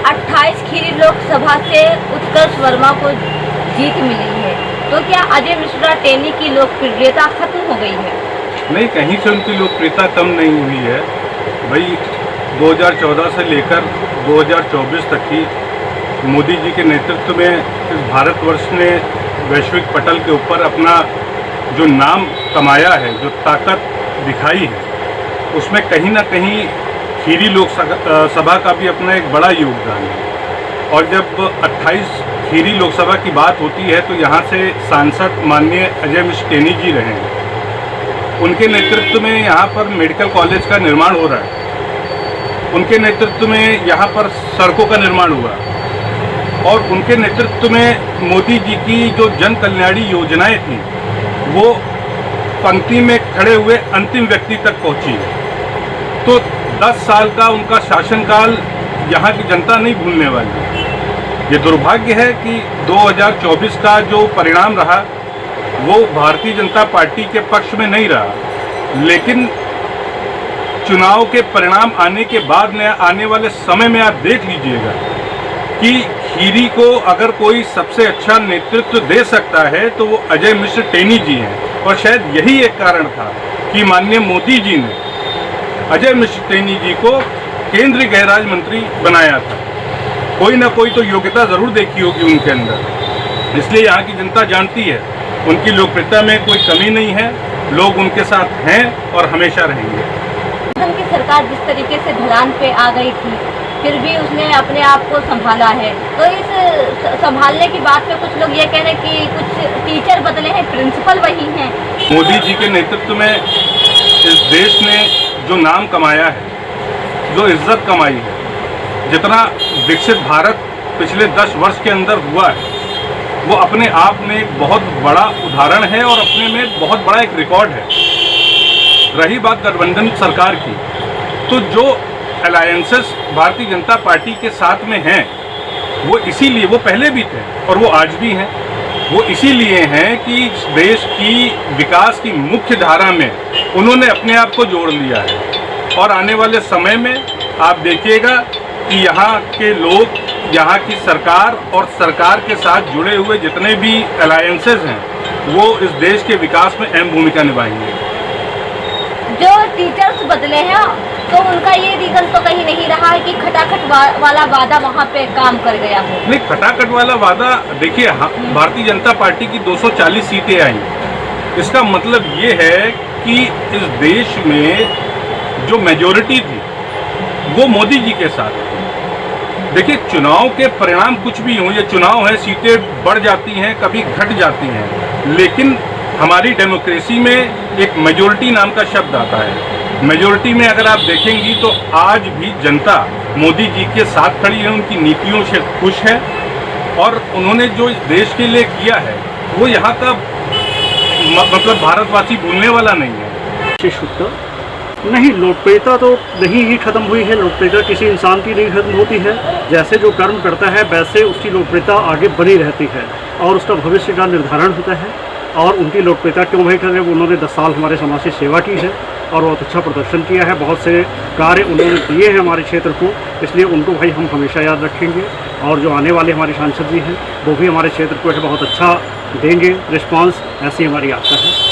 28 खीरी लोकसभा से उत्कर्ष वर्मा को जीत मिली है, तो क्या अजय मिश्रा टेनी की लोकप्रियता खत्म हो गई है? नहीं, कहीं से उनकी लोकप्रियता कम नहीं हुई है। भाई 2014 से लेकर 2024 तक की मोदी जी के नेतृत्व में इस भारतवर्ष ने वैश्विक पटल के ऊपर अपना जो नाम कमाया है, जो ताकत दिखाई है, उसमें कहीं ना कहीं खीरी लोकसभा का भी अपना एक बड़ा योगदान है। और जब 28 खीरी लोकसभा की बात होती है तो यहाँ से सांसद माननीय अजय मिश्रा टेनी जी रहे हैं। उनके नेतृत्व में यहाँ पर मेडिकल कॉलेज का निर्माण हो रहा है, उनके नेतृत्व में यहाँ पर सड़कों का निर्माण हुआ, और उनके नेतृत्व में मोदी जी की जो जन कल्याणी योजनाएं थी वो पंक्ति में खड़े हुए अंतिम व्यक्ति तक पहुंची। तो 10 साल का उनका शासनकाल यहाँ की जनता नहीं भूलने वाली। ये दुर्भाग्य है कि 2024 का जो परिणाम रहा वो भारतीय जनता पार्टी के पक्ष में नहीं रहा, लेकिन चुनाव के परिणाम आने के बाद में आने वाले समय में आप देख लीजिएगा कि खीरी को अगर कोई सबसे अच्छा नेतृत्व दे सकता है तो वो अजय मिश्रा टेनी जी हैं। और शायद यही एक कारण था कि माननीय मोदी जी ने अजय मिश्रा टेनी जी को केंद्रीय गृह राज्य मंत्री बनाया था। कोई ना कोई तो योग्यता जरूर देखी होगी उनके अंदर, इसलिए यहाँ की जनता जानती है उनकी लोकप्रियता में कोई कमी नहीं है, लोग उनके साथ हैं और हमेशा रहेंगे। की सरकार जिस तरीके से ढलान पे आ गई थी, फिर भी उसने अपने आप को संभाला है, तो इस संभालने की बात पे कुछ लोग ये कह रहे हैं कि कुछ टीचर बदले हैं, प्रिंसिपल वही हैं। मोदी जी के नेतृत्व में इस देश ने जो नाम कमाया है, जो इज्जत कमाई है, जितना विकसित भारत पिछले 10 वर्ष के अंदर हुआ है, वो अपने आप में एक बहुत बड़ा उदाहरण है और अपने में बहुत बड़ा एक रिकॉर्ड है। रही बात गठबंधन सरकार की, तो जो अलायंसेस भारतीय जनता पार्टी के साथ में हैं वो इसीलिए, वो पहले भी थे और वो आज भी हैं, वो इसीलिए हैं कि देश की विकास की मुख्य धारा में उन्होंने अपने आप को जोड़ लिया है। और आने वाले समय में आप देखिएगा कि यहाँ के लोग, यहाँ की सरकार और सरकार के साथ जुड़े हुए जितने भी अलायंसेस हैं वो इस देश के विकास में अहम भूमिका निभाएंगे। जो टीचर्स बदले हैं तो उनका ये रीजन तो कहीं नहीं रहा है कि खटाखट वाला वादा वहाँ पे काम कर गया हो? नहीं, खटाखट वाला वादा, देखिए भारतीय जनता पार्टी की 240 सीटें आई, इसका मतलब ये है कि इस देश में जो मेजॉरिटी थी वो मोदी जी के साथ थी। देखिए, चुनाव के परिणाम कुछ भी हों, ये चुनाव है, सीटें बढ़ जाती हैं, कभी घट जाती हैं, लेकिन हमारी डेमोक्रेसी में एक मेजॉरिटी नाम का शब्द आता है। मेजॉरिटी में अगर आप देखेंगी तो आज भी जनता मोदी जी के साथ खड़ी है, उनकी नीतियों से खुश है, और उन्होंने जो इस देश के लिए किया है वो यहाँ का मतलब भारतवासी भूलने वाला नहीं है। शुद्ध नहीं, लोकप्रियता तो नहीं ही खत्म हुई है। लोकप्रियता किसी इंसान की नहीं खत्म होती है, जैसे जो कर्म करता है वैसे उसकी लोकप्रियता आगे बनी रहती है और उसका भविष्य का निर्धारण होता है। और उनकी लोकप्रियता क्यों भाई कर, उन्होंने 10 साल हमारे समाज की सेवा की है और बहुत अच्छा प्रदर्शन किया है, बहुत से कार्य उन्होंने दिए हैं हमारे क्षेत्र को, इसलिए उनको भाई हम हमेशा याद रखेंगे। और जो आने वाले हमारे सांसद जी हैं वो भी हमारे क्षेत्र को बहुत अच्छा देंगे रिस्पांस, ऐसी हमारी आशा है।